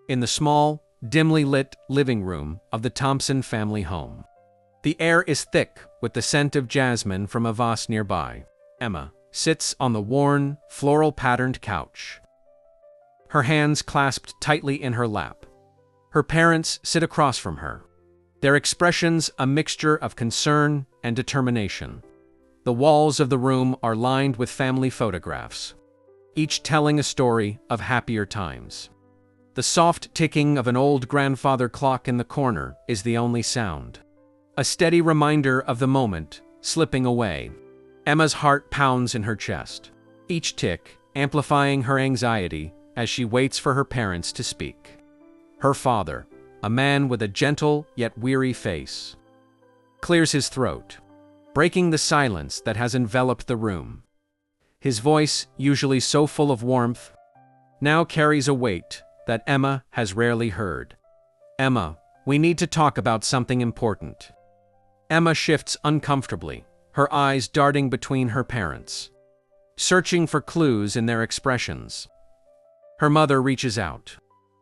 in the small, dimly lit living room of the Thompson family home. The air is thick with the scent of jasmine from a vase nearby. Emma sits on the worn, floral-patterned couch, her hands clasped tightly in her lap. Her parents sit across from her, their expressions a mixture of concern and determination. The walls of the room are lined with family photographs, each telling a story of happier times. The soft ticking of an old grandfather clock in the corner is the only sound, a steady reminder of the moment slipping away. Emma's heart pounds in her chest, each tick amplifying her anxiety as she waits for her parents to speak. Her father, a man with a gentle yet weary face, clears his throat, breaking the silence that has enveloped the room. His voice, usually so full of warmth, now carries a weight that Emma has rarely heard. "Emma, we need to talk about something important." Emma shifts uncomfortably, her eyes darting between her parents, searching for clues in their expressions. Her mother reaches out,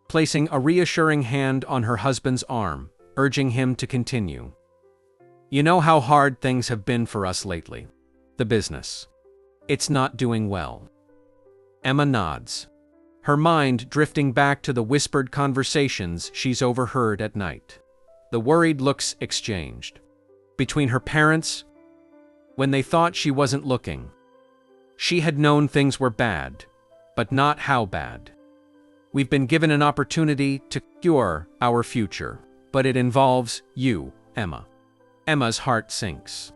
placing a reassuring hand on her husband's arm, urging him to continue. "You know how hard things have been for us lately. The business. It's not doing well." Emma nods, her mind drifting back to the whispered conversations she's overheard at night. The worried looks exchanged between her parents when they thought she wasn't looking. She had known things were bad, but not how bad. "We've been given an opportunity to cure our future, but it involves you, Emma." Emma's heart sinks.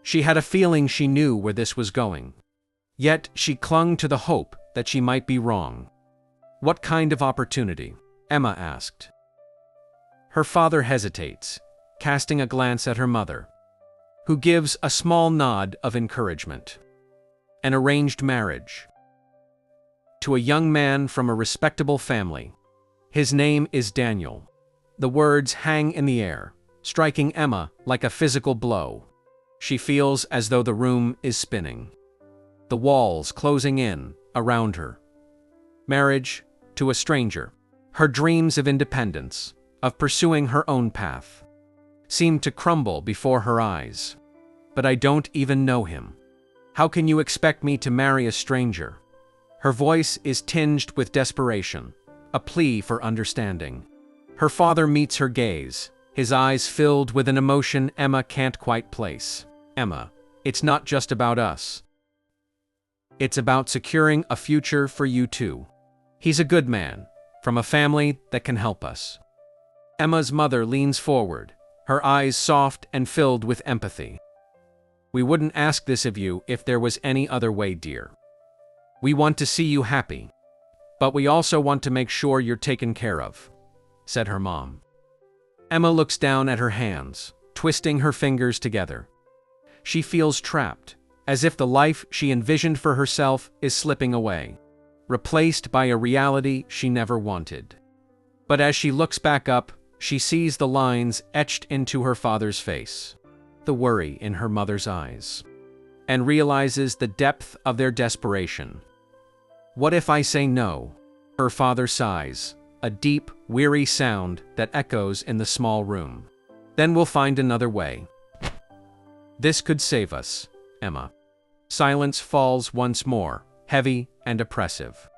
She had a feeling she knew where this was going. Yet she clung to the hope that she might be wrong. "What kind of opportunity?" Emma asked. Her father hesitates, casting a glance at her mother, who gives a small nod of encouragement. "An arranged marriage. To a young man from a respectable family. His name is Daniel." The words hang in the air, striking Emma like a physical blow. She feels as though the room is spinning, the walls closing in around her. Marriage to a stranger. Her dreams of independence, of pursuing her own path, seem to crumble before her eyes. "But I don't even know him. How can you expect me to marry a stranger?" Her voice is tinged with desperation, a plea for understanding. Her father meets her gaze, his eyes filled with an emotion Emma can't quite place. "Emma, it's not just about us. It's about securing a future for you too. He's a good man, from a family that can help us." Emma's mother leans forward, her eyes soft and filled with empathy. "We wouldn't ask this of you if there was any other way, dear. We want to see you happy, but we also want to make sure you're taken care of," said her mom. Emma looks down at her hands, twisting her fingers together. She feels trapped, as if the life she envisioned for herself is slipping away, replaced by a reality she never wanted. But as she looks back up, she sees the lines etched into her father's face, the worry in her mother's eyes, and realizes the depth of their desperation. "What if I say no?" Her father sighs, a deep, weary sound that echoes in the small room. "Then we'll find another way. This could save us, Emma." Silence falls once more, heavy and oppressive.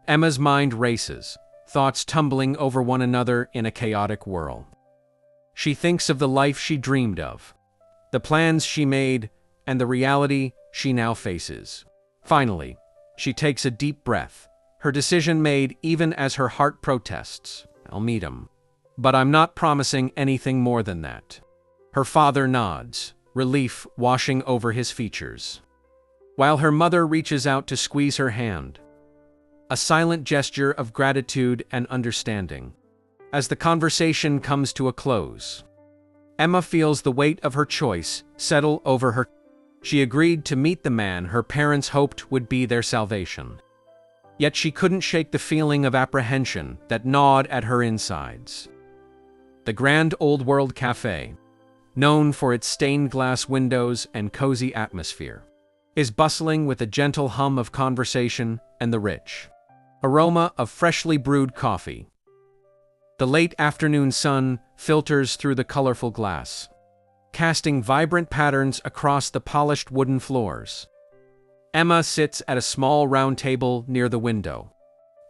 Emma's mind races, thoughts tumbling over one another in a chaotic whirl. She thinks of the life she dreamed of, the plans she made, and the reality she now faces. Finally, she takes a deep breath, her decision made even as her heart protests. "I'll meet him. But I'm not promising anything more than that." Her father nods, relief washing over his features, while her mother reaches out to squeeze her hand, a silent gesture of gratitude and understanding. As the conversation comes to a close, Emma feels the weight of her choice settle over her. She agreed to meet the man her parents hoped would be their salvation. Yet she couldn't shake the feeling of apprehension that gnawed at her insides. The Grand Old World Cafe, known for its stained glass windows and cozy atmosphere, is bustling with a gentle hum of conversation and the rich aroma of freshly brewed coffee. The late afternoon sun filters through the colorful glass, casting vibrant patterns across the polished wooden floors. Emma sits at a small round table near the window,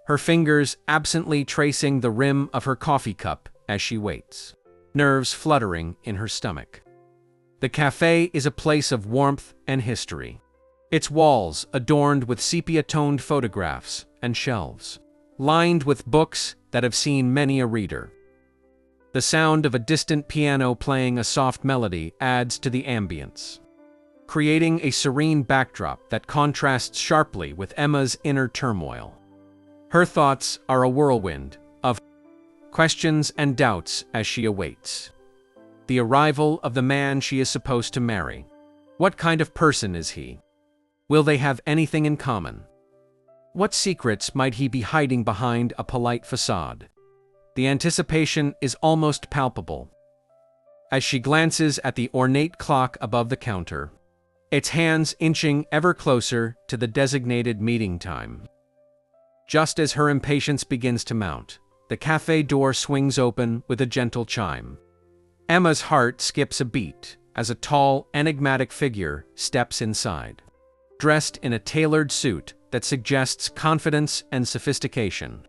her fingers absently tracing the rim of her coffee cup as she waits, nerves fluttering in her stomach. The cafe is a place of warmth and history, its walls adorned with sepia-toned photographs and shelves, lined with books that have seen many a reader. The sound of a distant piano playing a soft melody adds to the ambience, creating a serene backdrop that contrasts sharply with Emma's inner turmoil. Her thoughts are a whirlwind of questions and doubts as she awaits the arrival of the man she is supposed to marry. What kind of person is he? Will they have anything in common? What secrets might he be hiding behind a polite facade? The anticipation is almost palpable as she glances at the ornate clock above the counter, its hands inching ever closer to the designated meeting time. Just as her impatience begins to mount, the cafe door swings open with a gentle chime. Emma's heart skips a beat as a tall, enigmatic figure steps inside, dressed in a tailored suit that suggests confidence and sophistication.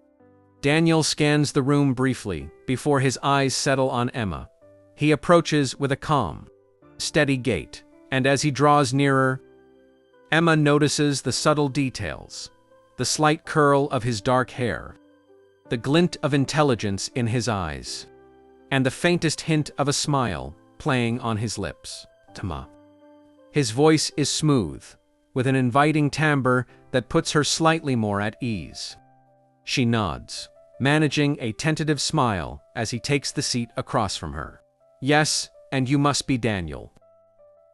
Daniel scans the room briefly before his eyes settle on Emma. He approaches with a calm, steady gait, and as he draws nearer, Emma notices the subtle details, the slight curl of his dark hair, the glint of intelligence in his eyes, and the faintest hint of a smile playing on his lips. Tama. His voice is smooth, with an inviting timbre that puts her slightly more at ease. She nods, managing a tentative smile as he takes the seat across from her. Yes, and you must be Daniel.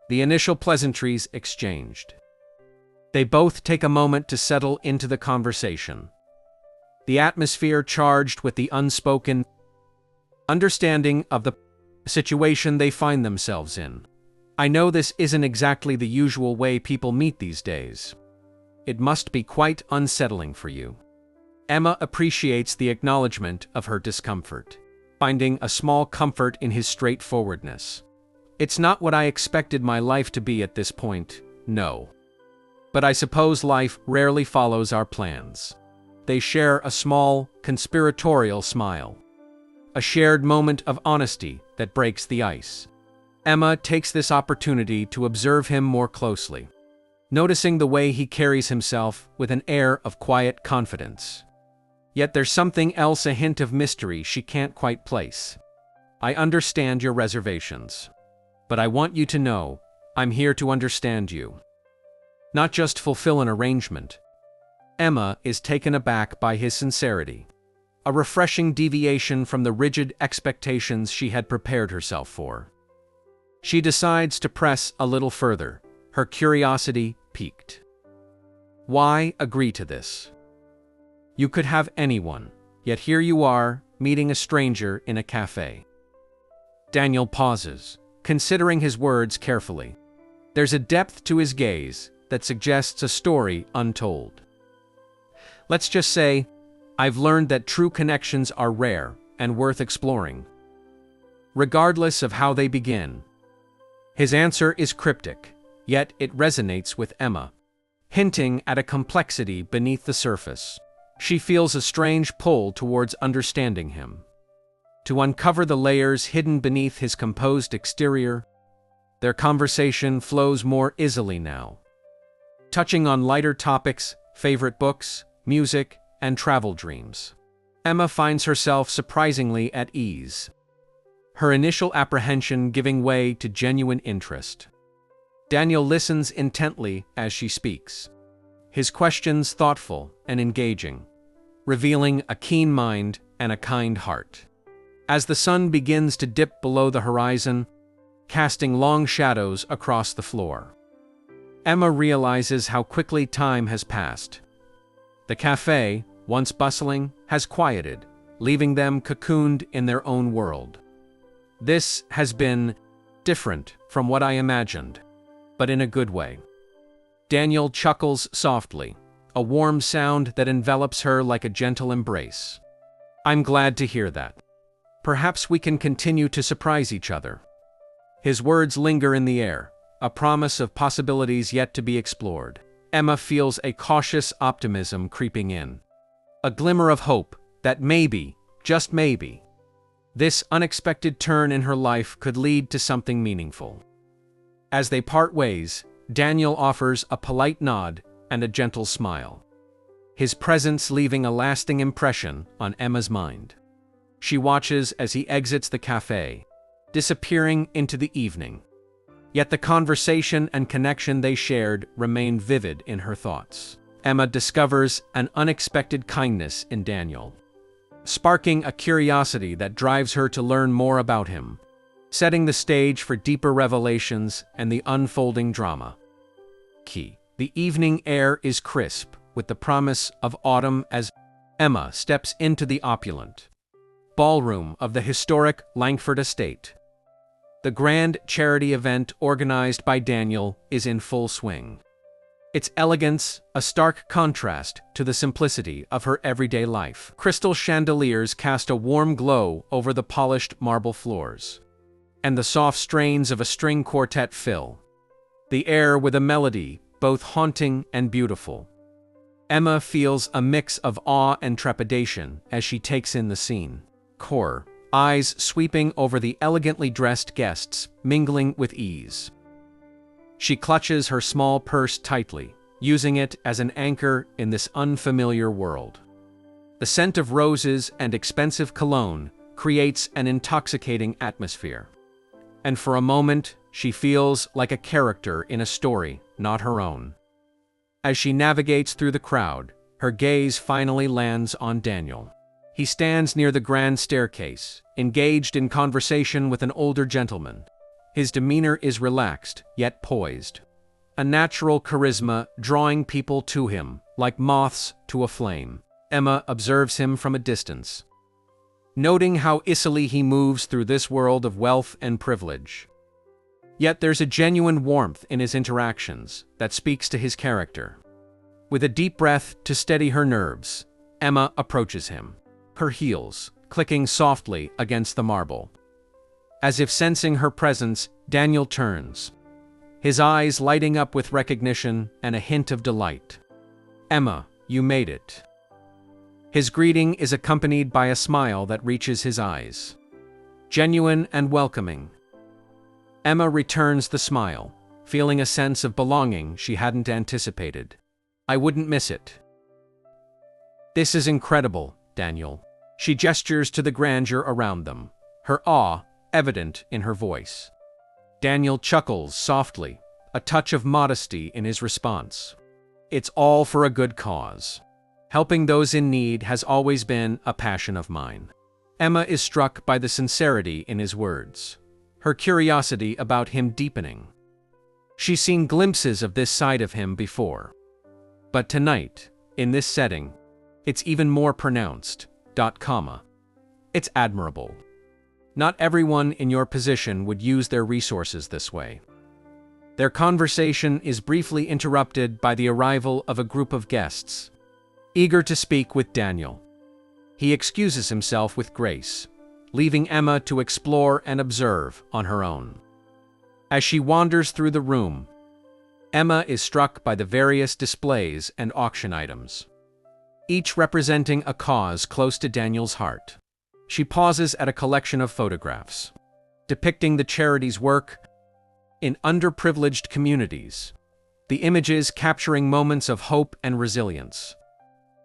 The initial pleasantries exchanged. They both take a moment to settle into the conversation, the atmosphere charged with the unspoken understanding of the situation they find themselves in. I know this isn't exactly the usual way people meet these days. It must be quite unsettling for you. Emma appreciates the acknowledgement of her discomfort, finding a small comfort in his straightforwardness. It's not what I expected my life to be at this point, no. But I suppose life rarely follows our plans. They share a small, conspiratorial smile, a shared moment of honesty that breaks the ice. Emma takes this opportunity to observe him more closely, noticing the way he carries himself with an air of quiet confidence. Yet there's something else, a hint of mystery she can't quite place. I understand your reservations, but I want you to know I'm here to understand you, not just fulfill an arrangement. Emma is taken aback by his sincerity, a refreshing deviation from the rigid expectations she had prepared herself for. She decides to press a little further, her curiosity piqued. Why agree to this? You could have anyone, yet here you are, meeting a stranger in a cafe. Daniel pauses, considering his words carefully. There's a depth to his gaze that suggests a story untold. Let's just say, I've learned that true connections are rare and worth exploring, regardless of how they begin. His answer is cryptic, yet it resonates with Emma, hinting at a complexity beneath the surface. She feels a strange pull towards understanding him, to uncover the layers hidden beneath his composed exterior. Their conversation flows more easily now, touching on lighter topics, favorite books, music, and travel dreams. Emma finds herself surprisingly at ease, her initial apprehension giving way to genuine interest. Daniel listens intently as she speaks, his questions thoughtful and engaging, revealing a keen mind and a kind heart. As the sun begins to dip below the horizon, casting long shadows across the floor, Emma realizes how quickly time has passed. The cafe, once bustling, has quieted, leaving them cocooned in their own world. This has been different from what I imagined, but in a good way. Daniel chuckles softly, a warm sound that envelops her like a gentle embrace. I'm glad to hear that. Perhaps we can continue to surprise each other. His words linger in the air, a promise of possibilities yet to be explored. Emma feels a cautious optimism creeping in. A glimmer of hope that maybe, just maybe, this unexpected turn in her life could lead to something meaningful. As they part ways, Daniel offers a polite nod and a gentle smile, his presence leaving a lasting impression on Emma's mind. She watches as he exits the cafe, disappearing into the evening. Yet the conversation and connection they shared remain vivid in her thoughts. Emma discovers an unexpected kindness in Daniel, sparking a curiosity that drives her to learn more about him, setting the stage for deeper revelations and the unfolding drama. The evening air is crisp, with the promise of autumn as Emma steps into the opulent ballroom of the historic Langford estate. The grand charity event organized by Daniel is in full swing, its elegance a stark contrast to the simplicity of her everyday life. Crystal chandeliers cast a warm glow over the polished marble floors, and the soft strains of a string quartet fill the air with a melody both haunting and beautiful. Emma feels a mix of awe and trepidation as she takes in the scene. Eyes sweeping over the elegantly dressed guests, mingling with ease. She clutches her small purse tightly, using it as an anchor in this unfamiliar world. The scent of roses and expensive cologne creates an intoxicating atmosphere. And for a moment, she feels like a character in a story not her own. As she navigates through the crowd, her gaze finally lands on Daniel. He stands near the grand staircase, engaged in conversation with an older gentleman. His demeanor is relaxed, yet poised, a natural charisma drawing people to him, like moths to a flame. Emma observes him from a distance, noting how easily he moves through this world of wealth and privilege. Yet there's a genuine warmth in his interactions that speaks to his character. With a deep breath to steady her nerves, Emma approaches him, her heels clicking softly against the marble. As if sensing her presence, Daniel turns, his eyes lighting up with recognition and a hint of delight. "Emma, you made it." His greeting is accompanied by a smile that reaches his eyes, genuine and welcoming. Emma returns the smile, feeling a sense of belonging she hadn't anticipated. "I wouldn't miss it." "This is incredible, Daniel." She gestures to the grandeur around them, her awe evident in her voice. Daniel chuckles softly, a touch of modesty in his response. "It's all for a good cause. Helping those in need has always been a passion of mine." Emma is struck by the sincerity in his words, her curiosity about him deepening. She's seen glimpses of this side of him before, but tonight, in this setting, it's even more pronounced. It's admirable. Not everyone in your position would use their resources this way. Their conversation is briefly interrupted by the arrival of a group of guests, eager to speak with Daniel. He excuses himself with grace, leaving Emma to explore and observe on her own. As she wanders through the room, Emma is struck by the various displays and auction items, each representing a cause close to Daniel's heart. She pauses at a collection of photographs, depicting the charity's work in underprivileged communities, the images capturing moments of hope and resilience.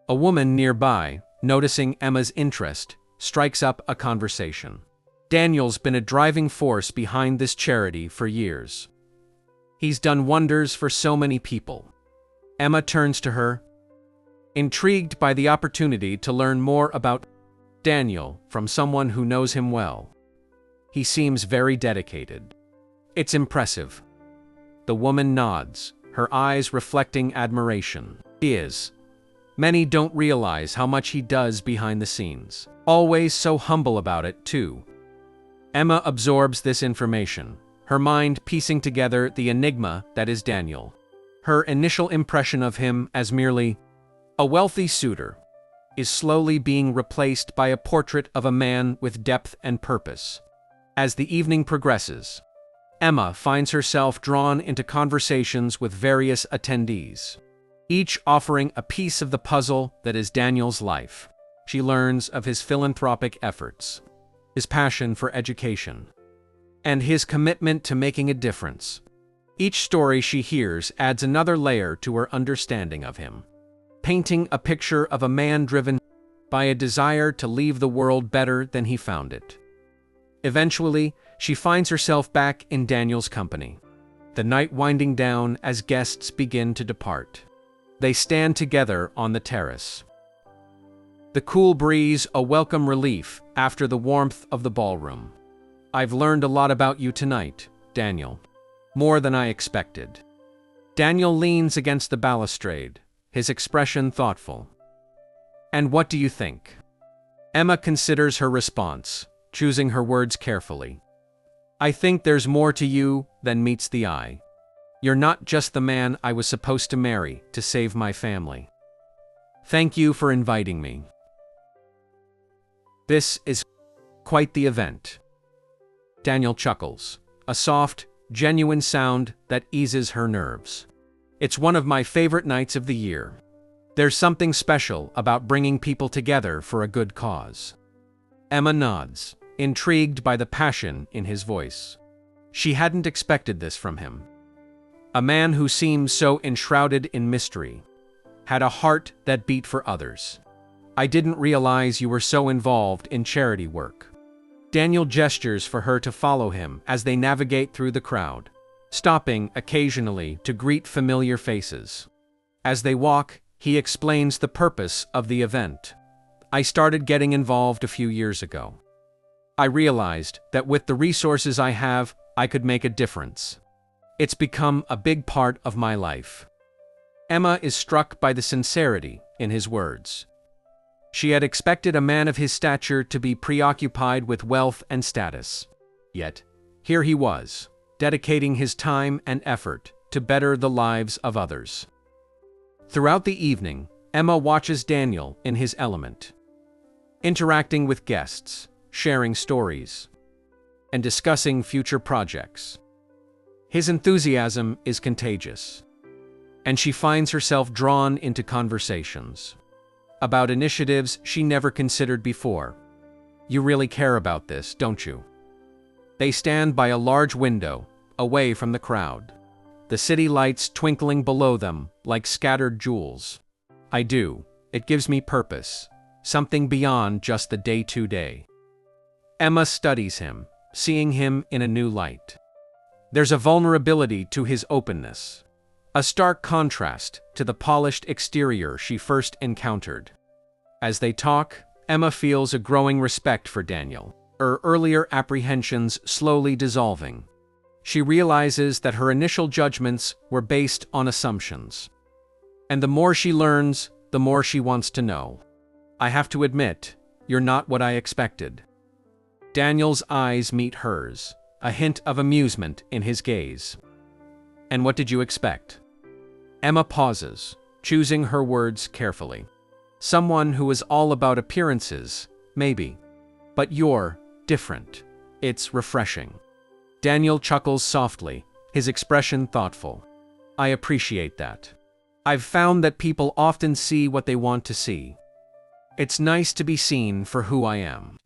A woman nearby, noticing Emma's interest, strikes up a conversation. Daniel's been a driving force behind this charity for years. He's done wonders for so many people. Emma turns to her, intrigued by the opportunity to learn more about Daniel from someone who knows him well. "He seems very dedicated." "It's impressive." The woman nods, her eyes reflecting admiration. "He is. Many don't realize how much he does behind the scenes. Always so humble about it, too." Emma absorbs this information, her mind piecing together the enigma that is Daniel. Her initial impression of him as merely a wealthy suitor is slowly being replaced by a portrait of a man with depth and purpose. As the evening progresses, Emma finds herself drawn into conversations with various attendees, each offering a piece of the puzzle that is Daniel's life. She learns of his philanthropic efforts, his passion for education, and his commitment to making a difference. Each story she hears adds another layer to her understanding of him, painting a picture of a man driven by a desire to leave the world better than he found it. Eventually, she finds herself back in Daniel's company, the night winding down as guests begin to depart. They stand together on the terrace, the cool breeze a welcome relief after the warmth of the ballroom. "I've learned a lot about you tonight, Daniel. More than I expected." Daniel leans against the balustrade, his expression thoughtful. "And what do you think?" Emma considers her response, choosing her words carefully. "I think there's more to you than meets the eye. You're not just the man I was supposed to marry to save my family. Thank you for inviting me. This is quite the event." Daniel chuckles, a soft, genuine sound that eases her nerves. "It's one of my favorite nights of the year. There's something special about bringing people together for a good cause." Emma nods, intrigued by the passion in his voice. She hadn't expected this from him. A man who seemed so enshrouded in mystery, had a heart that beat for others. "I didn't realize you were so involved in charity work." Daniel gestures for her to follow him as they navigate through the crowd, stopping occasionally to greet familiar faces. As they walk, he explains the purpose of the event. "I started getting involved a few years ago. I realized that with the resources I have, I could make a difference. It's become a big part of my life." Emma is struck by the sincerity in his words. She had expected a man of his stature to be preoccupied with wealth and status. Yet, here he was, dedicating his time and effort to better the lives of others. Throughout the evening, Emma watches Daniel in his element, interacting with guests, sharing stories, and discussing future projects. His enthusiasm is contagious, and she finds herself drawn into conversations about initiatives she never considered before. "You really care about this, don't you?" They stand by a large window, away from the crowd, the city lights twinkling below them like scattered jewels. "I do. It gives me purpose, something beyond just the day-to-day." Emma studies him, seeing him in a new light. There's a vulnerability to his openness, a stark contrast to the polished exterior she first encountered. As they talk, Emma feels a growing respect for Daniel, her earlier apprehensions slowly dissolving. She realizes that her initial judgments were based on assumptions. And the more she learns, the more she wants to know. "I have to admit, you're not what I expected." Daniel's eyes meet hers, a hint of amusement in his gaze. "And what did you expect?" Emma pauses, choosing her words carefully. "Someone who is all about appearances, maybe. But you're different. It's refreshing." Daniel chuckles softly, his expression thoughtful. "I appreciate that. I've found that people often see what they want to see. It's nice to be seen for who I am."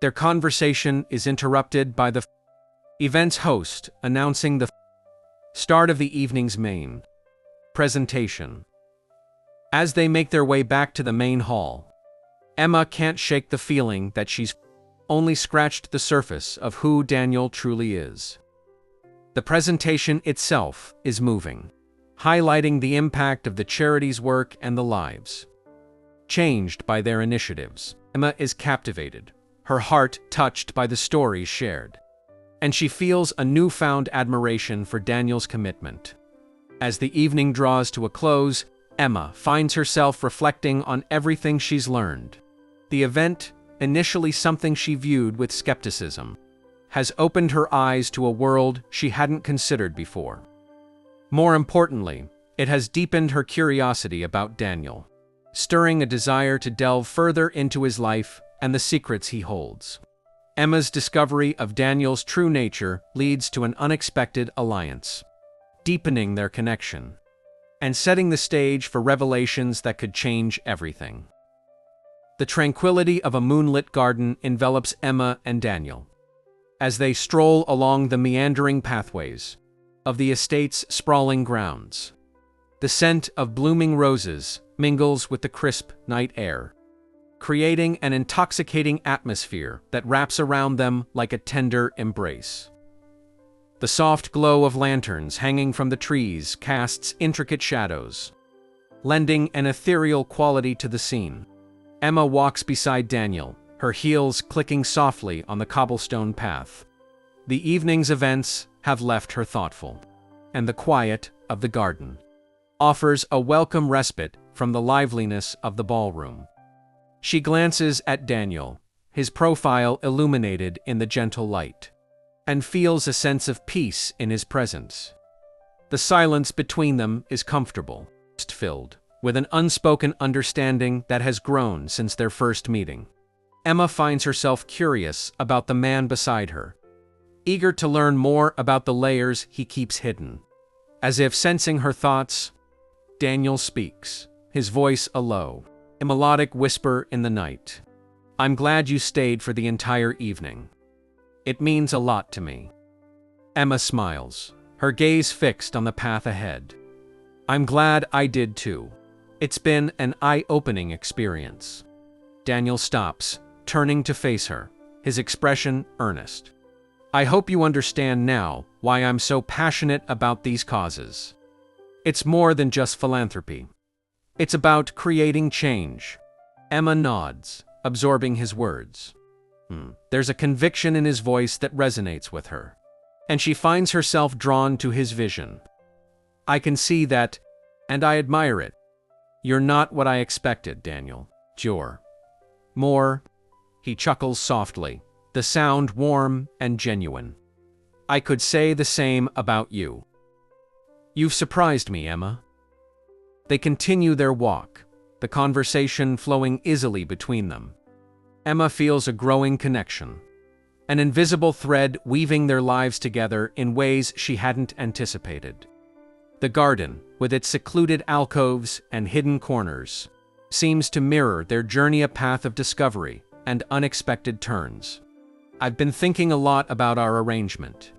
Their conversation is interrupted by the event's host announcing the start of the evening's main presentation. As they make their way back to the main hall, Emma can't shake the feeling that she's only scratched the surface of who Daniel truly is. The presentation itself is moving, highlighting the impact of the charity's work and the lives changed by their initiatives. Emma is captivated, her heart touched by the stories shared, and she feels a newfound admiration for Daniel's commitment. As the evening draws to a close, Emma finds herself reflecting on everything she's learned. The event, initially something she viewed with skepticism, has opened her eyes to a world she hadn't considered before. More importantly, it has deepened her curiosity about Daniel. stirring a desire to delve further into his life and the secrets he holds. Emma's discovery of Daniel's true nature leads to an unexpected alliance, deepening their connection and setting the stage for revelations that could change everything. The tranquility of a moonlit garden envelops Emma and Daniel as they stroll along the meandering pathways of the estate's sprawling grounds. The scent of blooming roses mingles with the crisp night air, creating an intoxicating atmosphere that wraps around them like a tender embrace. The soft glow of lanterns hanging from the trees casts intricate shadows, lending an ethereal quality to the scene. Emma walks beside Daniel, her heels clicking softly on the cobblestone path. The evening's events have left her thoughtful, and the quiet of the garden offers a welcome respite from the liveliness of the ballroom. She glances at Daniel, his profile illuminated in the gentle light, and feels a sense of peace in his presence. The silence between them is comfortable, filled with an unspoken understanding that has grown since their first meeting. Emma finds herself curious about the man beside her, eager to learn more about the layers he keeps hidden. As if sensing her thoughts, Daniel speaks, his voice a melodic whisper in the night. "I'm glad you stayed for the entire evening. It means a lot to me." Emma smiles, her gaze fixed on the path ahead. "I'm glad I did too. It's been an eye-opening experience." Daniel stops, turning to face her, his expression earnest. "I hope you understand now why I'm so passionate about these causes. It's more than just philanthropy. It's about creating change." Emma nods, absorbing his words. There's a conviction in his voice that resonates with her, and she finds herself drawn to his vision. "I can see that, and I admire it. You're not what I expected, Daniel. You're more." He chuckles softly, the sound warm and genuine. "I could say the same about you." "You've surprised me, Emma." They continue their walk, the conversation flowing easily between them. Emma feels a growing connection, an invisible thread weaving their lives together in ways she hadn't anticipated. The garden, with its secluded alcoves and hidden corners, seems to mirror their journey, a path of discovery and unexpected turns. "I've been thinking a lot about our arrangement,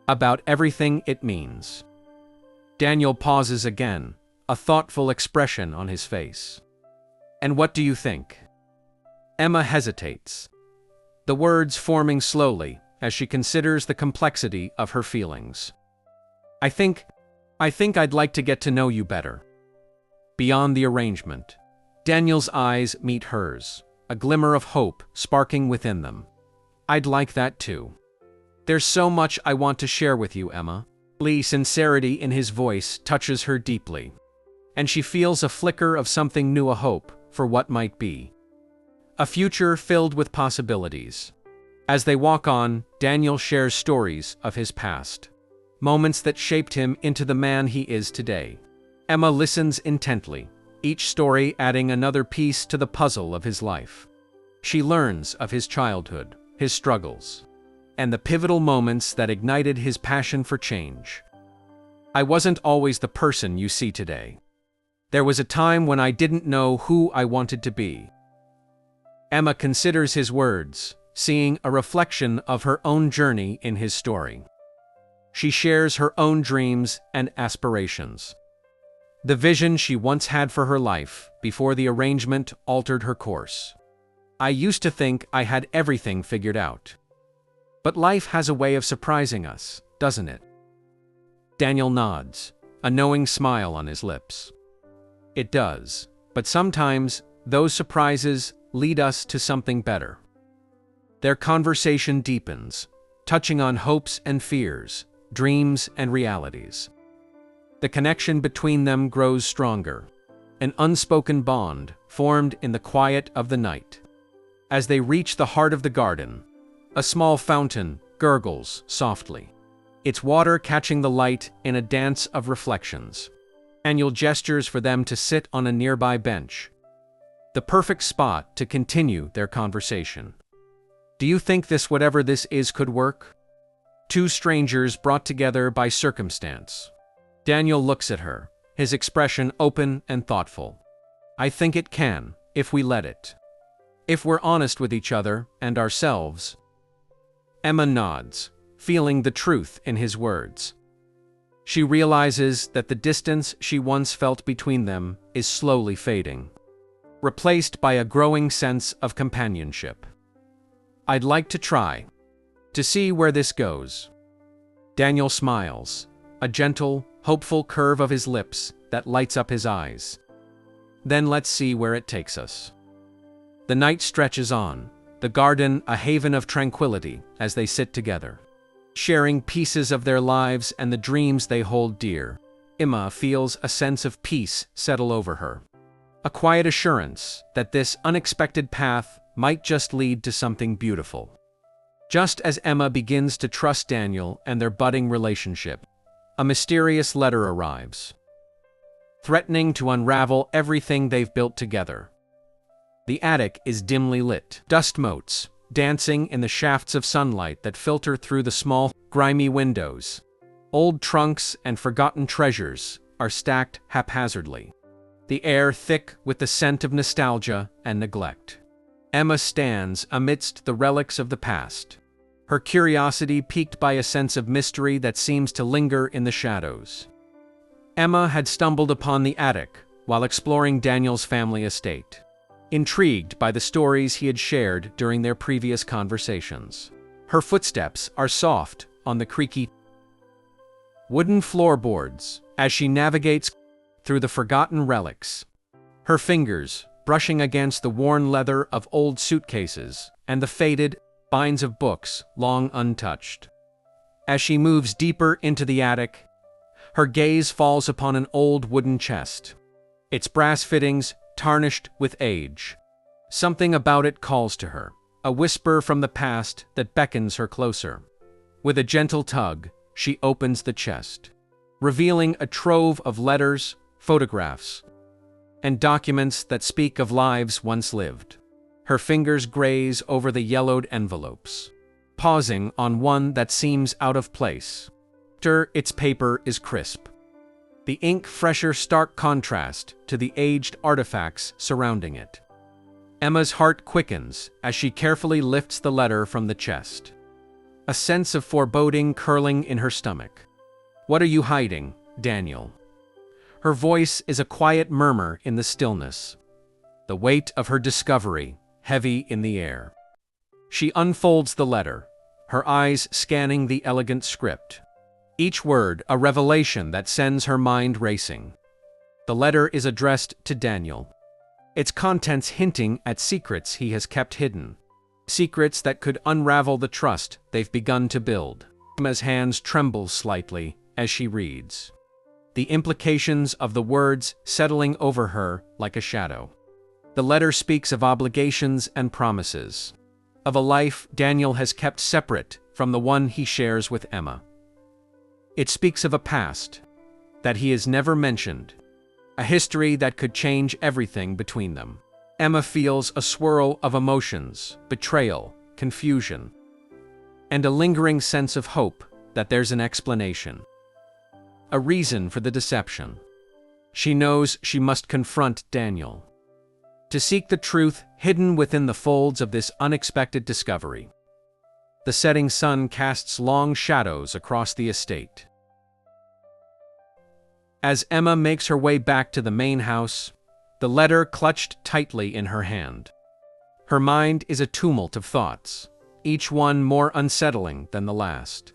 about everything it means." Daniel pauses again, a thoughtful expression on his face. "And what do you think?" Emma hesitates, the words forming slowly as she considers the complexity of her feelings. I think I'd like to get to know you better." Beyond the arrangement, Daniel's eyes meet hers, a glimmer of hope sparking within them. "I'd like that too. There's so much I want to share with you, Emma." Sincerity in his voice touches her deeply, and she feels a flicker of something new, a hope for what might be. A future filled with possibilities. As they walk on, Daniel shares stories of his past, moments that shaped him into the man he is today. Emma listens intently, each story adding another piece to the puzzle of his life. She learns of his childhood, his struggles, and the pivotal moments that ignited his passion for change. "I wasn't always the person you see today. There was a time when I didn't know who I wanted to be." Emma considers his words, seeing a reflection of her own journey in his story. She shares her own dreams and aspirations. The vision she once had for her life before the arrangement altered her course. "I used to think I had everything figured out. But life has a way of surprising us, doesn't it?" Daniel nods, a knowing smile on his lips. "It does, but sometimes those surprises lead us to something better." Their conversation deepens, touching on hopes and fears, dreams and realities. The connection between them grows stronger, an unspoken bond formed in the quiet of the night. As they reach the heart of the garden, a small fountain gurgles softly, its water catching the light in a dance of reflections. Daniel gestures for them to sit on a nearby bench, the perfect spot to continue their conversation. Do you think this whatever this is could work? Two strangers brought together by circumstance. Daniel looks at her, his expression open and thoughtful. I think it can, if we let it. If we're honest with each other and ourselves. Emma nods, feeling the truth in his words. She realizes that the distance she once felt between them is slowly fading, replaced by a growing sense of companionship. I'd like to try to see where this goes. Daniel smiles, a gentle, hopeful curve of his lips that lights up his eyes. Then let's see where it takes us. The night stretches on, the garden a haven of tranquility as they sit together, sharing pieces of their lives and the dreams they hold dear. Emma feels a sense of peace settle over her, a quiet assurance that this unexpected path might just lead to something beautiful. Just as Emma begins to trust Daniel and their budding relationship, a mysterious letter arrives, threatening to unravel everything they've built together. The attic is dimly lit, dust motes dancing in the shafts of sunlight that filter through the small, grimy windows. Old trunks and forgotten treasures are stacked haphazardly, the air thick with the scent of nostalgia and neglect. Emma stands amidst the relics of the past, her curiosity piqued by a sense of mystery that seems to linger in the shadows. Emma had stumbled upon the attic while exploring Daniel's family estate, intrigued by the stories he had shared during their previous conversations. Her footsteps are soft on the creaky wooden floorboards as she navigates through the forgotten relics, her fingers brushing against the worn leather of old suitcases and the faded binds of books long untouched. As she moves deeper into the attic, her gaze falls upon an old wooden chest, its brass fittings tarnished with age. Something about it calls to her, a whisper from the past that beckons her closer. With a gentle tug, she opens the chest, revealing a trove of letters, photographs, and documents that speak of lives once lived. Her fingers graze over the yellowed envelopes, pausing on one that seems out of place. Its paper is crisp, the ink fresher, stark contrast to the aged artifacts surrounding it. Emma's heart quickens as she carefully lifts the letter from the chest, a sense of foreboding curling in her stomach. What are you hiding, Daniel? Her voice is a quiet murmur in the stillness, the weight of her discovery heavy in the air. She unfolds the letter, her eyes scanning the elegant script, each word a revelation that sends her mind racing. The letter is addressed to Daniel, its contents hinting at secrets he has kept hidden, secrets that could unravel the trust they've begun to build. Emma's hands tremble slightly as she reads, the implications of the words settling over her like a shadow. The letter speaks of obligations and promises, of a life Daniel has kept separate from the one he shares with Emma. It speaks of a past that he has never mentioned, a history that could change everything between them. Emma feels a swirl of emotions, betrayal, confusion, and a lingering sense of hope that there's an explanation, a reason for the deception. She knows she must confront Daniel, to seek the truth hidden within the folds of this unexpected discovery. The setting sun casts long shadows across the estate. As Emma makes her way back to the main house, the letter clutched tightly in her hand. Her mind is a tumult of thoughts, each one more unsettling than the last.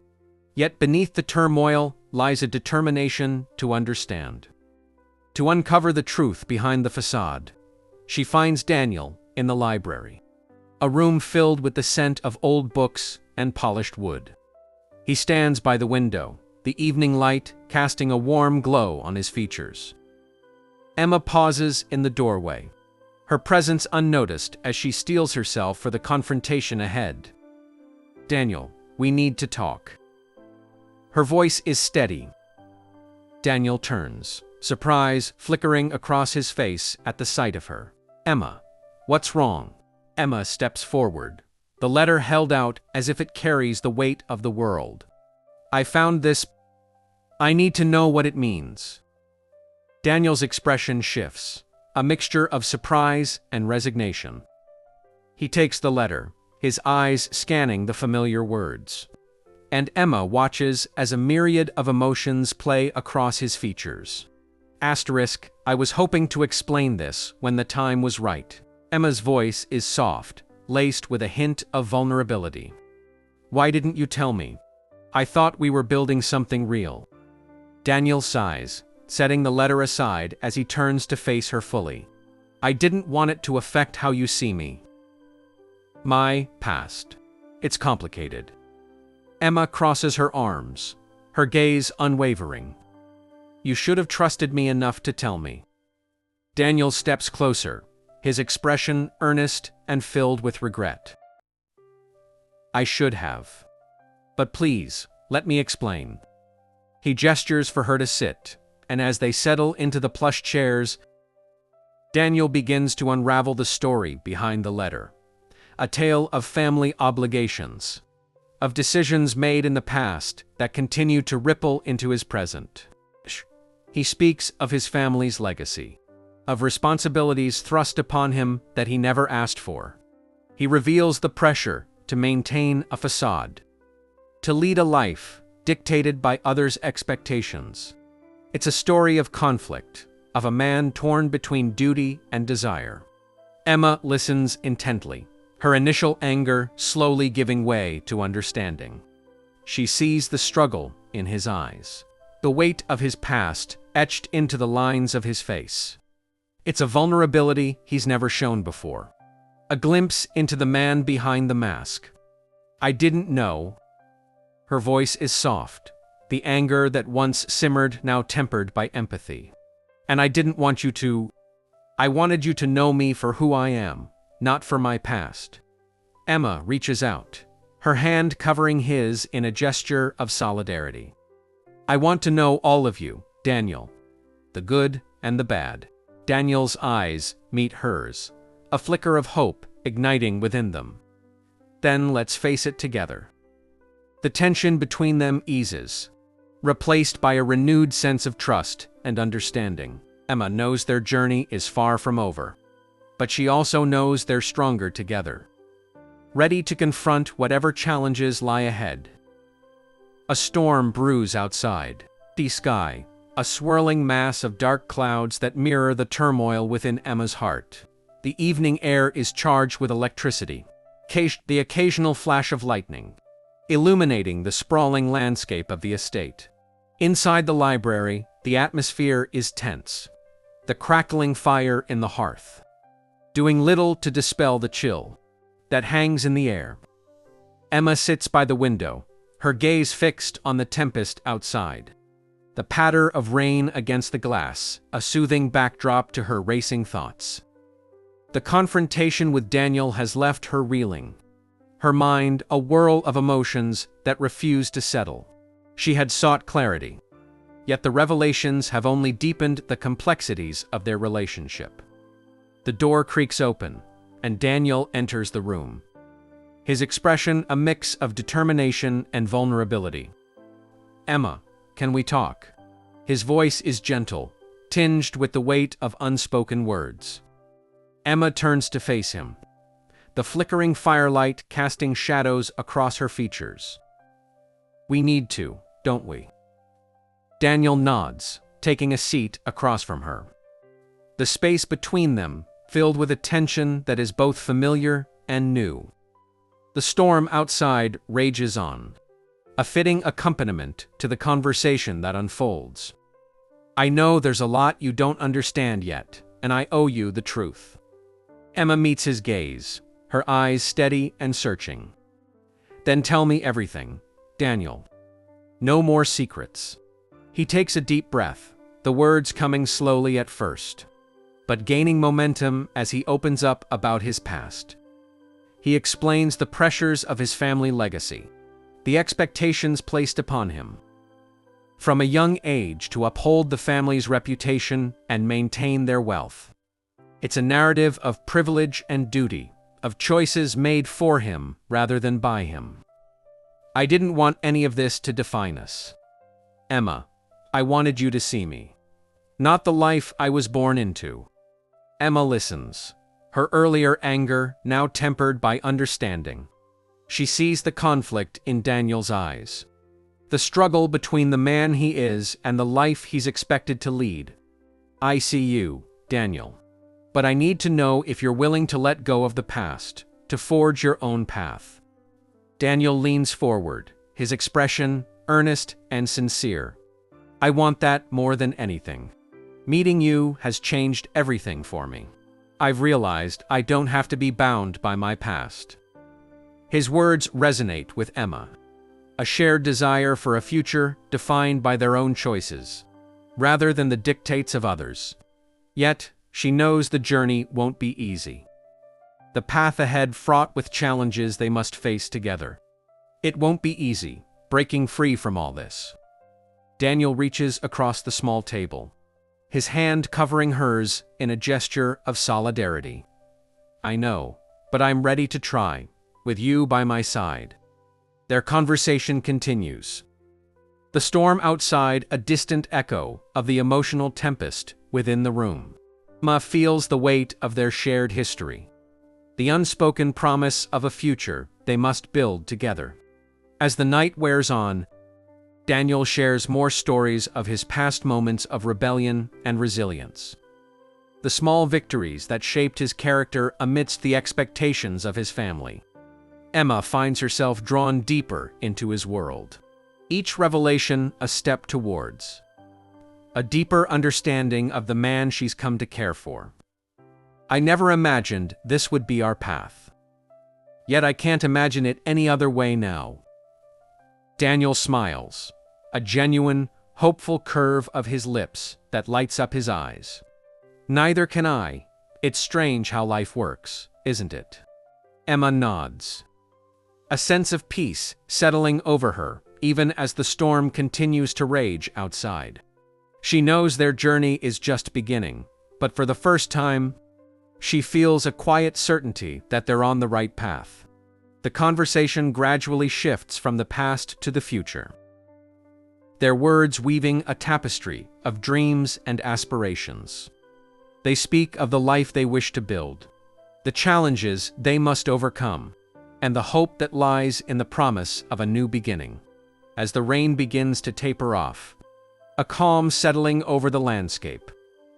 Yet beneath the turmoil lies a determination to understand, to uncover the truth behind the facade. She finds Daniel in the library, a room filled with the scent of old books and polished wood. He stands by the window, the evening light casting a warm glow on his features. Emma pauses in the doorway, her presence unnoticed as she steels herself for the confrontation ahead. Daniel, we need to talk. Her voice is steady. Daniel turns, surprise flickering across his face at the sight of her. Emma, What's wrong? Emma steps forward, the letter held out as if it carries the weight of the world. I found this. I need to know what it means. Daniel's expression shifts, a mixture of surprise and resignation. He takes the letter, his eyes scanning the familiar words. And Emma watches as a myriad of emotions play across his features. Asterisk, I was hoping to explain this when the time was right. Emma's voice is soft, laced with a hint of vulnerability. Why didn't you tell me? I thought we were building something real. Daniel sighs, setting the letter aside as he turns to face her fully. I didn't want it to affect how you see me. My past. It's complicated. Emma crosses her arms, her gaze unwavering. You should have trusted me enough to tell me. Daniel steps closer, his expression earnest and filled with regret. I should have. But please, let me explain. He gestures for her to sit, and as they settle into the plush chairs, Daniel begins to unravel the story behind the letter. A tale of family obligations, of decisions made in the past that continue to ripple into his present. He speaks of his family's legacy, of responsibilities thrust upon him that he never asked for. He reveals the pressure to maintain a facade, to lead a life dictated by others' expectations. It's a story of conflict, of a man torn between duty and desire. Emma listens intently, her initial anger slowly giving way to understanding. She sees the struggle in his eyes, the weight of his past etched into the lines of his face. It's a vulnerability he's never shown before, a glimpse into the man behind the mask. I didn't know. Her voice is soft, the anger that once simmered now tempered by empathy. And I didn't want you to. I wanted you to know me for who I am, not for my past. Emma reaches out, her hand covering his in a gesture of solidarity. I want to know all of you, Daniel. The good and the bad. Daniel's eyes meet hers, a flicker of hope igniting within them. Then let's face it together. The tension between them eases, replaced by a renewed sense of trust and understanding. Emma knows their journey is far from over, but she also knows they're stronger together, ready to confront whatever challenges lie ahead. A storm brews outside. The sky, a swirling mass of dark clouds that mirror the turmoil within Emma's heart. The evening air is charged with electricity, the occasional flash of lightning, illuminating the sprawling landscape of the estate. Inside the library, the atmosphere is tense, the crackling fire in the hearth, doing little to dispel the chill that hangs in the air. Emma sits by the window, her gaze fixed on the tempest outside. The patter of rain against the glass, a soothing backdrop to her racing thoughts. The confrontation with Daniel has left her reeling, her mind a whirl of emotions that refused to settle. She had sought clarity, yet the revelations have only deepened the complexities of their relationship. The door creaks open, and Daniel enters the room, his expression a mix of determination and vulnerability. Emma, can we talk? His voice is gentle, tinged with the weight of unspoken words. Emma turns to face him, the flickering firelight casting shadows across her features. We need to, don't we? Daniel nods, taking a seat across from her. The space between them filled with a tension that is both familiar and new. The storm outside rages on, a fitting accompaniment to the conversation that unfolds. I know there's a lot you don't understand yet, and I owe you the truth. Emma meets his gaze, her eyes steady and searching. Then tell me everything, Daniel. No more secrets. He takes a deep breath, the words coming slowly at first, but gaining momentum as he opens up about his past. He explains the pressures of his family legacy, the expectations placed upon him, from a young age to uphold the family's reputation and maintain their wealth. It's a narrative of privilege and duty, of choices made for him rather than by him. I didn't want any of this to define us. Emma, I wanted you to see me. Not the life I was born into. Emma listens, her earlier anger now tempered by understanding. She sees the conflict in Daniel's eyes. The struggle between the man he is and the life he's expected to lead. I see you, Daniel. But I need to know if you're willing to let go of the past, to forge your own path. Daniel leans forward, his expression earnest and sincere. I want that more than anything. Meeting you has changed everything for me. I've realized I don't have to be bound by my past. His words resonate with Emma. A shared desire for a future defined by their own choices, rather than the dictates of others. Yet, she knows the journey won't be easy. The path ahead fraught with challenges they must face together. It won't be easy, breaking free from all this. Daniel reaches across the small table, his hand covering hers in a gesture of solidarity. I know, but I'm ready to try, with you by my side. Their conversation continues. The storm outside, a distant echo of the emotional tempest within the room. Emma feels the weight of their shared history, the unspoken promise of a future they must build together. As the night wears on, Daniel shares more stories of his past moments of rebellion and resilience. The small victories that shaped his character amidst the expectations of his family. Emma finds herself drawn deeper into his world. Each revelation a step towards a deeper understanding of the man she's come to care for. I never imagined this would be our path. Yet I can't imagine it any other way now. Daniel smiles, a genuine, hopeful curve of his lips that lights up his eyes. Neither can I. It's strange how life works, isn't it? Emma nods. A sense of peace settling over her, even as the storm continues to rage outside. She knows their journey is just beginning, but for the first time, she feels a quiet certainty that they're on the right path. The conversation gradually shifts from the past to the future, their words weaving a tapestry of dreams and aspirations. They speak of the life they wish to build, the challenges they must overcome, and the hope that lies in the promise of a new beginning. As the rain begins to taper off, a calm settling over the landscape,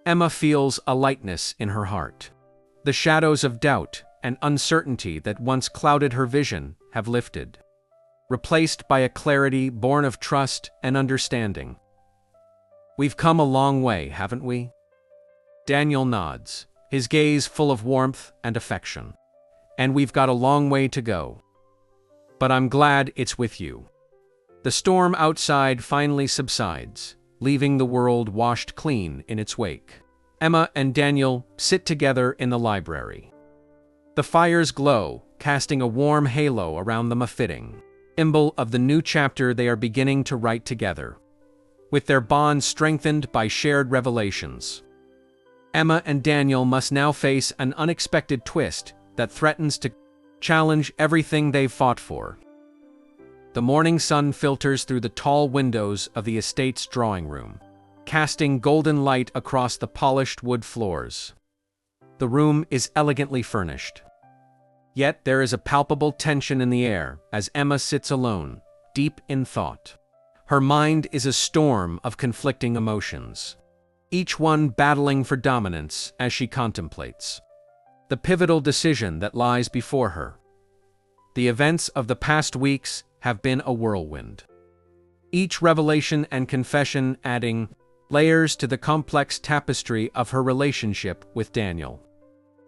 Emma feels a lightness in her heart. The shadows of doubt and uncertainty that once clouded her vision have lifted, replaced by a clarity born of trust and understanding. We've come a long way, haven't we? Daniel nods, his gaze full of warmth and affection. And we've got a long way to go. But I'm glad it's with you. The storm outside finally subsides, leaving the world washed clean in its wake. Emma and Daniel sit together in the library. The fires glow, casting a warm halo around them, a fitting symbol of the new chapter they are beginning to write together, with their bond strengthened by shared revelations. Emma and Daniel must now face an unexpected twist that threatens to challenge everything they've fought for. The morning sun filters through the tall windows of the estate's drawing room, casting golden light across the polished wood floors. The room is elegantly furnished. Yet there is a palpable tension in the air as Emma sits alone, deep in thought. Her mind is a storm of conflicting emotions, each one battling for dominance as she contemplates the pivotal decision that lies before her. The events of the past weeks have been a whirlwind, each revelation and confession adding layers to the complex tapestry of her relationship with Daniel.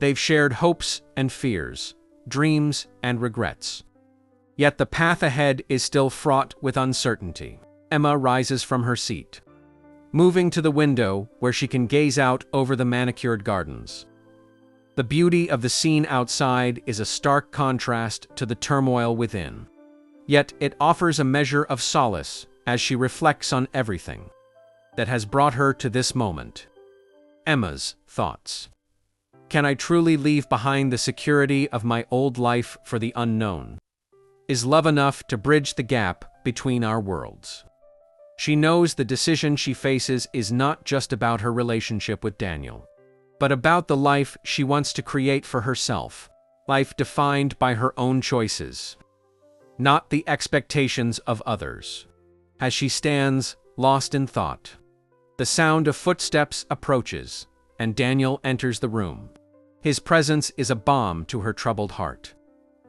They've shared hopes and fears, dreams and regrets. Yet the path ahead is still fraught with uncertainty. Emma rises from her seat, moving to the window where she can gaze out over the manicured gardens. The beauty of the scene outside is a stark contrast to the turmoil within. Yet it offers a measure of solace as she reflects on everything that has brought her to this moment. Emma's thoughts. Can I truly leave behind the security of my old life for the unknown? Is love enough to bridge the gap between our worlds? She knows the decision she faces is not just about her relationship with Daniel, but about the life she wants to create for herself, life defined by her own choices, not the expectations of others. As she stands, lost in thought, the sound of footsteps approaches, and Daniel enters the room. His presence is a balm to her troubled heart.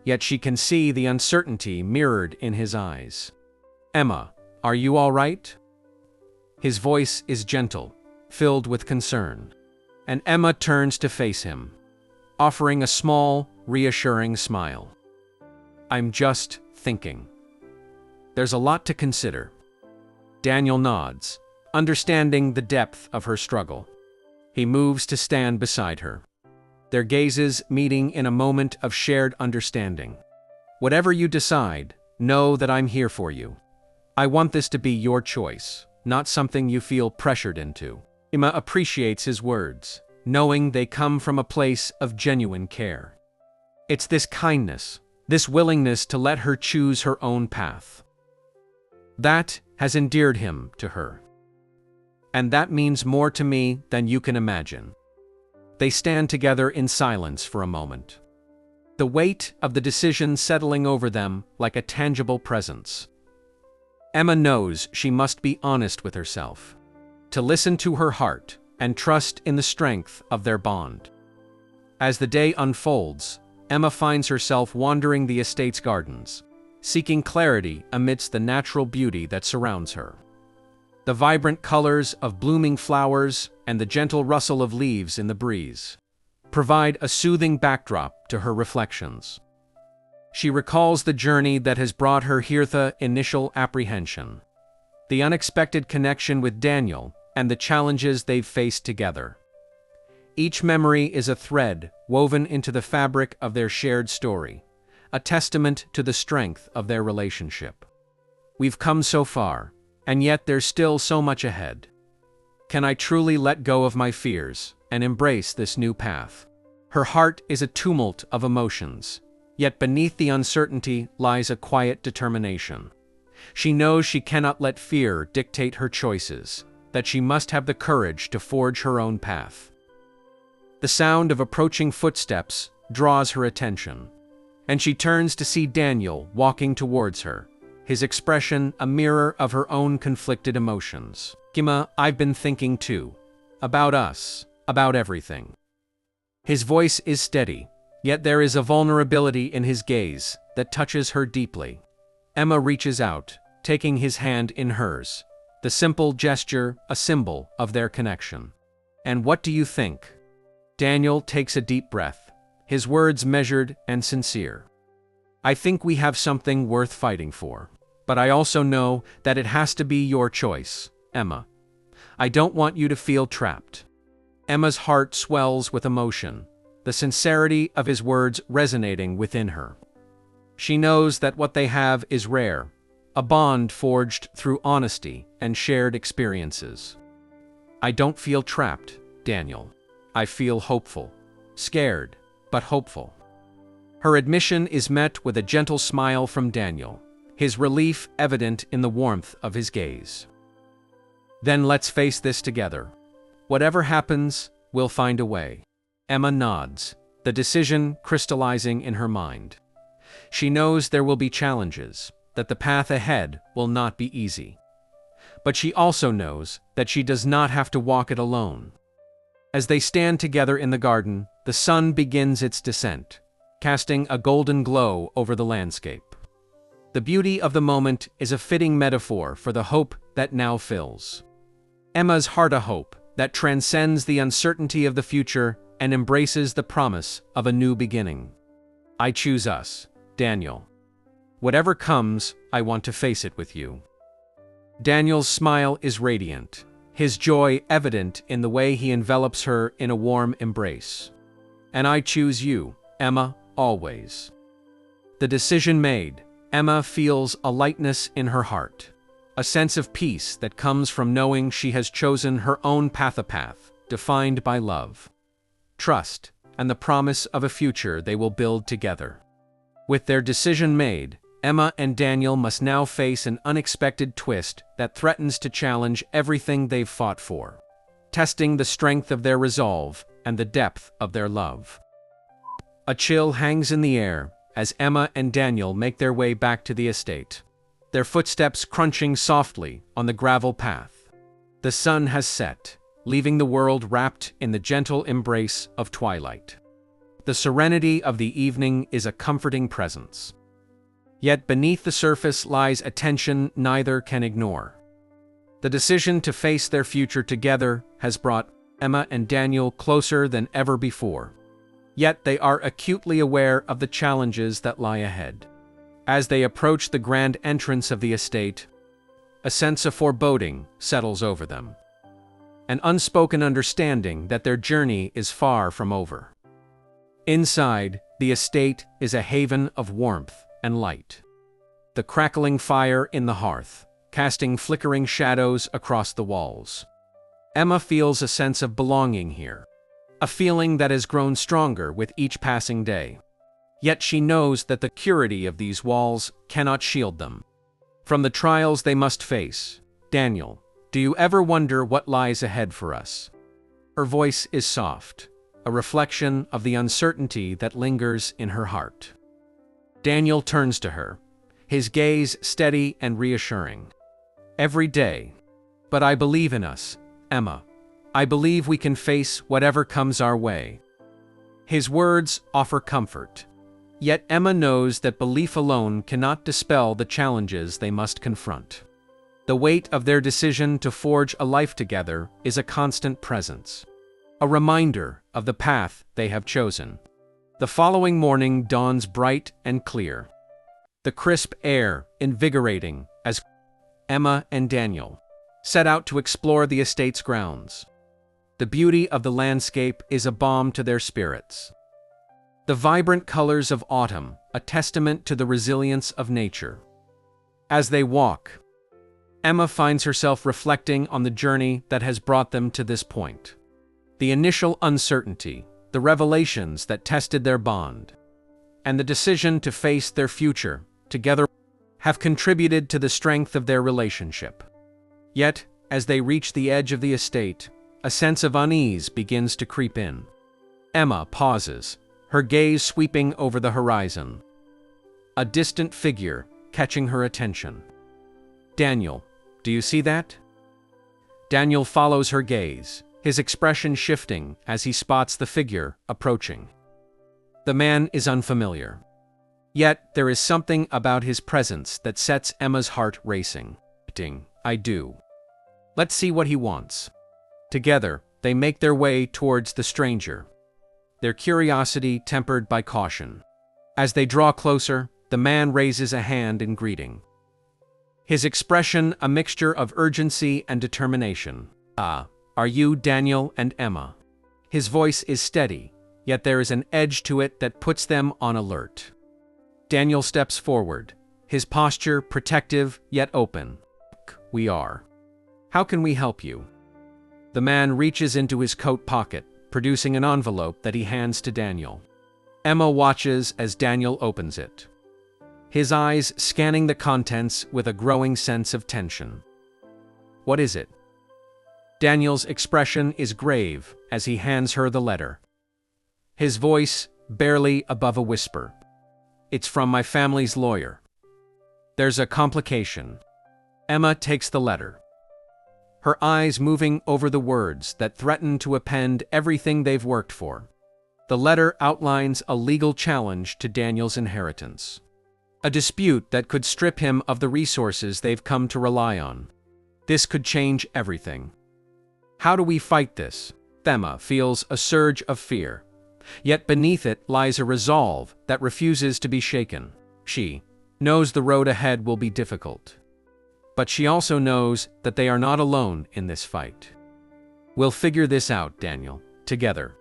Yet she can see the uncertainty mirrored in his eyes. "Emma, are you all right?" His voice is gentle, filled with concern, and Emma turns to face him, offering a small, reassuring smile. "I'm just thinking. There's a lot to consider." Daniel nods, understanding the depth of her struggle. He moves to stand beside her, their gazes meeting in a moment of shared understanding. "Whatever you decide, know that I'm here for you. I want this to be your choice, not something you feel pressured into." Emma appreciates his words, knowing they come from a place of genuine care. It's this kindness, this willingness to let her choose her own path, that has endeared him to her. And that means more to me than you can imagine. They stand together in silence for a moment, the weight of the decision settling over them like a tangible presence. Emma knows she must be honest with herself, to listen to her heart and trust in the strength of their bond. As the day unfolds, Emma finds herself wandering the estate's gardens, seeking clarity amidst the natural beauty that surrounds her. The vibrant colors of blooming flowers and the gentle rustle of leaves in the breeze provide a soothing backdrop to her reflections. She recalls the journey that has brought her here, the initial apprehension, the unexpected connection with Daniel, and the challenges they've faced together. Each memory is a thread woven into the fabric of their shared story, a testament to the strength of their relationship. We've come so far, and yet there's still so much ahead. Can I truly let go of my fears and embrace this new path? Her heart is a tumult of emotions, yet beneath the uncertainty lies a quiet determination. She knows she cannot let fear dictate her choices, that she must have the courage to forge her own path. The sound of approaching footsteps draws her attention, and she turns to see Daniel walking towards her, his expression a mirror of her own conflicted emotions. "Emma, I've been thinking too. About us, about everything." His voice is steady, yet there is a vulnerability in his gaze that touches her deeply. Emma reaches out, taking his hand in hers, the simple gesture a symbol of their connection. "And what do you think?" Daniel takes a deep breath, his words measured and sincere. "I think we have something worth fighting for. But I also know that it has to be your choice, Emma. I don't want you to feel trapped." Emma's heart swells with emotion, the sincerity of his words resonating within her. She knows that what they have is rare, a bond forged through honesty and shared experiences. "I don't feel trapped, Daniel. I feel hopeful. Scared, but hopeful." Her admission is met with a gentle smile from Daniel, his relief evident in the warmth of his gaze. "Then let's face this together. Whatever happens, we'll find a way." Emma nods, the decision crystallizing in her mind. She knows there will be challenges, that the path ahead will not be easy. But she also knows that she does not have to walk it alone. As they stand together in the garden, the sun begins its descent, casting a golden glow over the landscape. The beauty of the moment is a fitting metaphor for the hope that now fills Emma's heart, a hope that transcends the uncertainty of the future and embraces the promise of a new beginning. "I choose us, Daniel. Whatever comes, I want to face it with you." Daniel's smile is radiant, his joy evident in the way he envelops her in a warm embrace. "And I choose you, Emma, always." The decision made, Emma feels a lightness in her heart, a sense of peace that comes from knowing she has chosen her own path, a path defined by love, trust, and the promise of a future they will build together. With their decision made, Emma and Daniel must now face an unexpected twist that threatens to challenge everything they've fought for, testing the strength of their resolve and the depth of their love. A chill hangs in the air as Emma and Daniel make their way back to the estate, their footsteps crunching softly on the gravel path. The sun has set, leaving the world wrapped in the gentle embrace of twilight. The serenity of the evening is a comforting presence. Yet beneath the surface lies a tension neither can ignore. The decision to face their future together has brought Emma and Daniel closer than ever before. Yet they are acutely aware of the challenges that lie ahead. As they approach the grand entrance of the estate, a sense of foreboding settles over them. An unspoken understanding that their journey is far from over. Inside, the estate is a haven of warmth and light. The crackling fire in the hearth, casting flickering shadows across the walls. Emma feels a sense of belonging here, a feeling that has grown stronger with each passing day. Yet she knows that the security of these walls cannot shield them from the trials they must face. Daniel, do you ever wonder what lies ahead for us? Her voice is soft, a reflection of the uncertainty that lingers in her heart. Daniel turns to her, his gaze steady and reassuring. Every day. But I believe in us, Emma. I believe we can face whatever comes our way. His words offer comfort. Yet Emma knows that belief alone cannot dispel the challenges they must confront. The weight of their decision to forge a life together is a constant presence, a reminder of the path they have chosen. The following morning dawns bright and clear, the crisp air invigorating as Emma and Daniel set out to explore the estate's grounds. The beauty of the landscape is a balm to their spirits. The vibrant colors of autumn, a testament to the resilience of nature. As they walk, Emma finds herself reflecting on the journey that has brought them to this point. The initial uncertainty, the revelations that tested their bond, and the decision to face their future together have contributed to the strength of their relationship. Yet, as they reach the edge of the estate, a sense of unease begins to creep in. Emma pauses, her gaze sweeping over the horizon. A distant figure catching her attention. Daniel, do you see that? Daniel follows her gaze, his expression shifting as he spots the figure approaching. The man is unfamiliar. Yet there is something about his presence that sets Emma's heart racing. I do. Let's see what he wants. Together, they make their way towards the stranger, their curiosity tempered by caution. As they draw closer, the man raises a hand in greeting. His expression a mixture of urgency and determination. Ah, are you Daniel and Emma? His voice is steady, yet there is an edge to it that puts them on alert. Daniel steps forward, his posture protective yet open. We are. How can we help you? The man reaches into his coat pocket, producing an envelope that he hands to Daniel. Emma watches as Daniel opens it, his eyes scanning the contents with a growing sense of tension. What is it? Daniel's expression is grave as he hands her the letter, his voice barely above a whisper. It's from my family's lawyer. There's a complication. Emma takes the letter, her eyes moving over the words that threaten to append everything they've worked for. The letter outlines a legal challenge to Daniel's inheritance, a dispute that could strip him of the resources they've come to rely on. This could change everything. How do we fight this? Emma feels a surge of fear, yet beneath it lies a resolve that refuses to be shaken. She knows the road ahead will be difficult, but she also knows that they are not alone in this fight. We'll figure this out, Daniel, together.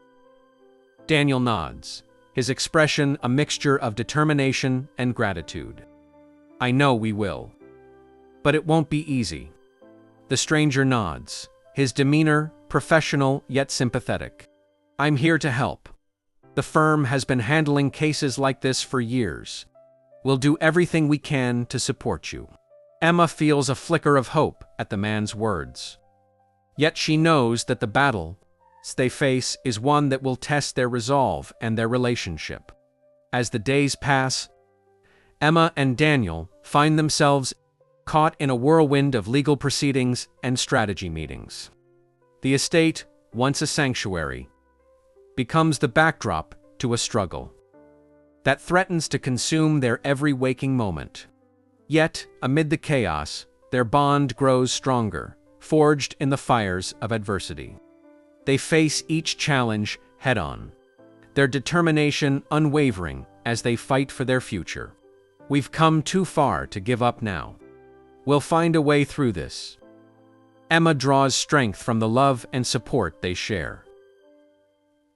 Daniel nods, his expression a mixture of determination and gratitude. I know we will. But it won't be easy. The stranger nods, his demeanor professional yet sympathetic. I'm here to help. The firm has been handling cases like this for years. We'll do everything we can to support you. Emma feels a flicker of hope at the man's words. Yet she knows that the battle they face is one that will test their resolve and their relationship. As the days pass, Emma and Daniel find themselves caught in a whirlwind of legal proceedings and strategy meetings. The estate, once a sanctuary, becomes the backdrop to a struggle that threatens to consume their every waking moment. Yet, amid the chaos, their bond grows stronger, forged in the fires of adversity. They face each challenge head-on, their determination unwavering as they fight for their future. We've come too far to give up now. We'll find a way through this. Emma draws strength from the love and support they share.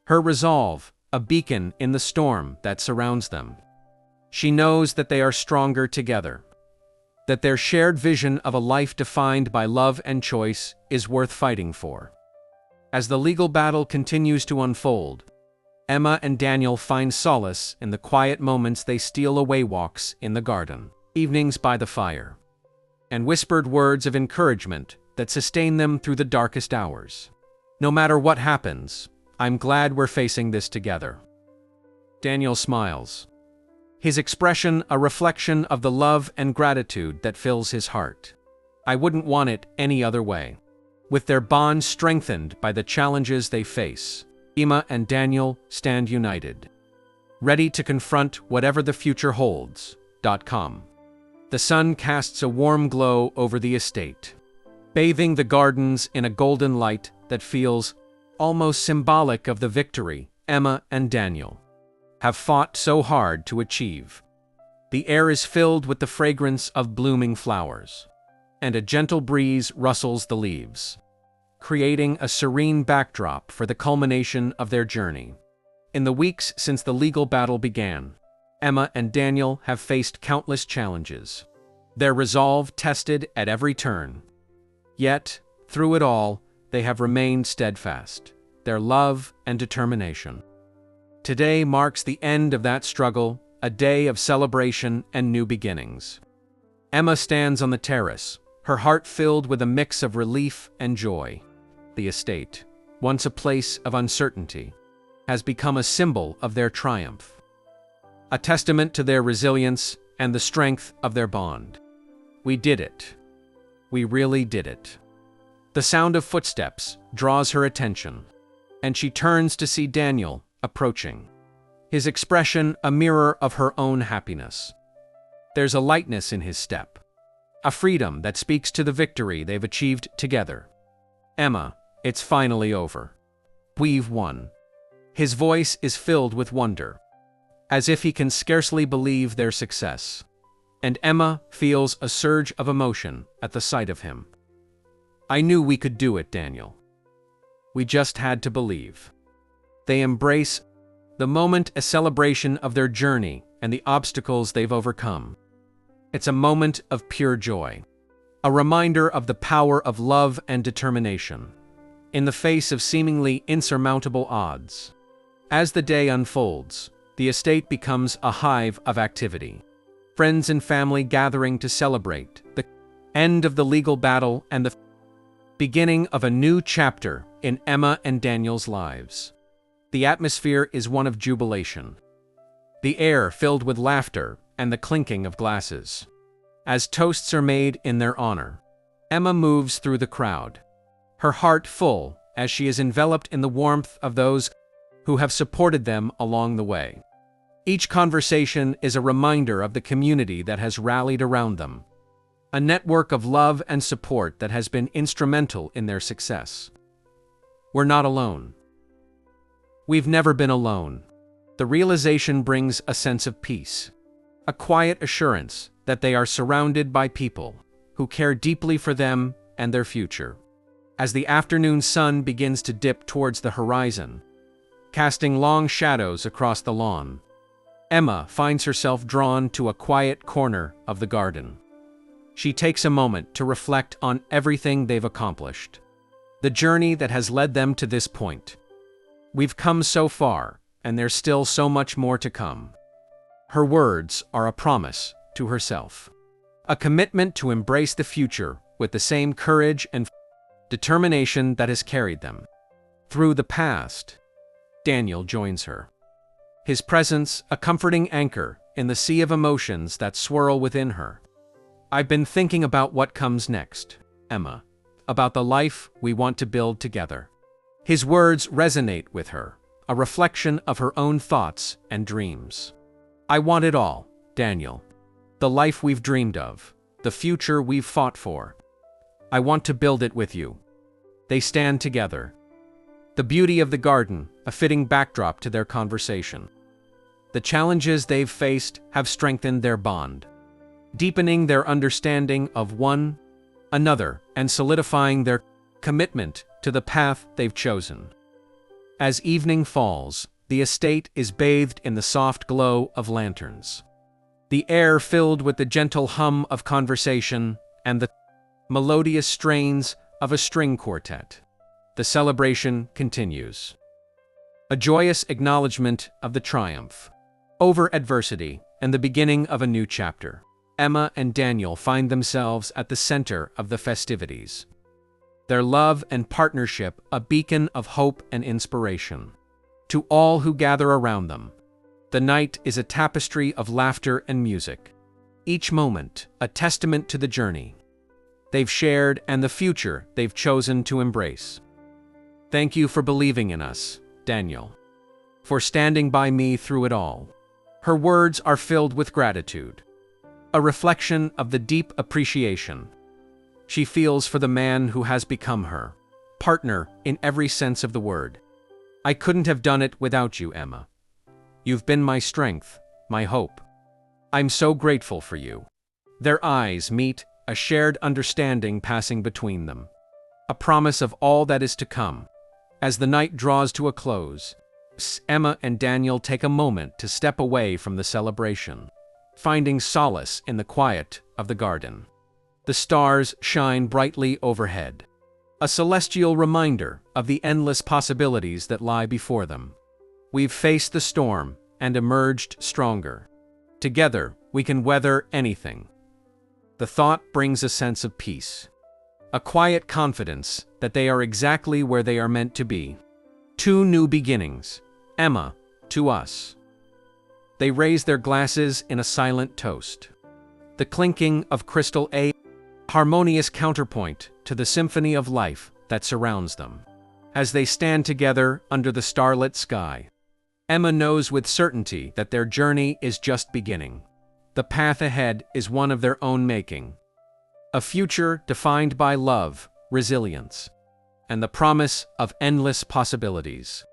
Her resolve, a beacon in the storm that surrounds them. She knows that they are stronger together, that their shared vision of a life defined by love and choice is worth fighting for. As the legal battle continues to unfold, Emma and Daniel find solace in the quiet moments they steal away walks in the garden, evenings by the fire, and whispered words of encouragement that sustain them through the darkest hours. No matter what happens, I'm glad we're facing this together. Daniel smiles, his expression a reflection of the love and gratitude that fills his heart. I wouldn't want it any other way. With their bond strengthened by the challenges they face, Emma and Daniel stand united, ready to confront whatever the future holds. The sun casts a warm glow over the estate, bathing the gardens in a golden light that feels almost symbolic of the victory Emma and Daniel have fought so hard to achieve. The air is filled with the fragrance of blooming flowers, and a gentle breeze rustles the leaves, creating a serene backdrop for the culmination of their journey. In the weeks since the legal battle began, Emma and Daniel have faced countless challenges, their resolve tested at every turn. Yet, through it all, they have remained steadfast, their love and determination. Today marks the end of that struggle, a day of celebration and new beginnings. Emma stands on the terrace, her heart filled with a mix of relief and joy. The estate, once a place of uncertainty, has become a symbol of their triumph, a testament to their resilience and the strength of their bond. We did it. We really did it. The sound of footsteps draws her attention, and she turns to see Daniel approaching, his expression a mirror of her own happiness. There's a lightness in his step, a freedom that speaks to the victory they've achieved together. Emma, it's finally over. We've won. His voice is filled with wonder, as if he can scarcely believe their success. And Emma feels a surge of emotion at the sight of him. I knew we could do it, Daniel. We just had to believe. They embrace the moment, a celebration of their journey and the obstacles they've overcome. It's a moment of pure joy, a reminder of the power of love and determination in the face of seemingly insurmountable odds. As the day unfolds, the estate becomes a hive of activity. Friends and family gathering to celebrate the end of the legal battle and the beginning of a new chapter in Emma and Daniel's lives. The atmosphere is one of jubilation, the air filled with laughter and the clinking of glasses. As toasts are made in their honor, Emma moves through the crowd, her heart full as she is enveloped in the warmth of those who have supported them along the way. Each conversation is a reminder of the community that has rallied around them, a network of love and support that has been instrumental in their success. We're not alone. We've never been alone. The realization brings a sense of peace, a quiet assurance that they are surrounded by people who care deeply for them and their future. As the afternoon sun begins to dip towards the horizon, casting long shadows across the lawn, Emma finds herself drawn to a quiet corner of the garden. She takes a moment to reflect on everything they've accomplished, the journey that has led them to this point. We've come so far, and there's still so much more to come. Her words are a promise to herself, a commitment to embrace the future with the same courage and determination that has carried them through the past. Daniel joins her, his presence a comforting anchor in the sea of emotions that swirl within her. I've been thinking about what comes next, Emma, about the life we want to build together. His words resonate with her, a reflection of her own thoughts and dreams. I want it all, Daniel. The life we've dreamed of, the future we've fought for. I want to build it with you. They stand together. The beauty of the garden, a fitting backdrop to their conversation. The challenges they've faced have strengthened their bond, deepening their understanding of one another and solidifying their commitment to the path they've chosen. As evening falls, the estate is bathed in the soft glow of lanterns, the air filled with the gentle hum of conversation and the melodious strains of a string quartet. The celebration continues, a joyous acknowledgement of the triumph over adversity and the beginning of a new chapter. Emma and Daniel find themselves at the center of the festivities, their love and partnership a beacon of hope and inspiration. To all who gather around them, the night is a tapestry of laughter and music, each moment a testament to the journey they've shared and the future they've chosen to embrace. Thank you for believing in us, Daniel, for standing by me through it all. Her words are filled with gratitude, a reflection of the deep appreciation she feels for the man who has become her partner in every sense of the word. I couldn't have done it without you, Emma. You've been my strength, my hope. I'm so grateful for you. Their eyes meet, a shared understanding passing between them, a promise of all that is to come. As the night draws to a close, Emma and Daniel take a moment to step away from the celebration, finding solace in the quiet of the garden. The stars shine brightly overhead, a celestial reminder of the endless possibilities that lie before them. We've faced the storm and emerged stronger. Together, we can weather anything. The thought brings a sense of peace, a quiet confidence that they are exactly where they are meant to be. Two new beginnings, Emma, to us. They raise their glasses in a silent toast. The clinking of crystal a harmonious counterpoint to the symphony of life that surrounds them. As they stand together under the starlit sky, Emma knows with certainty that their journey is just beginning. The path ahead is one of their own making, a future defined by love, resilience, and the promise of endless possibilities.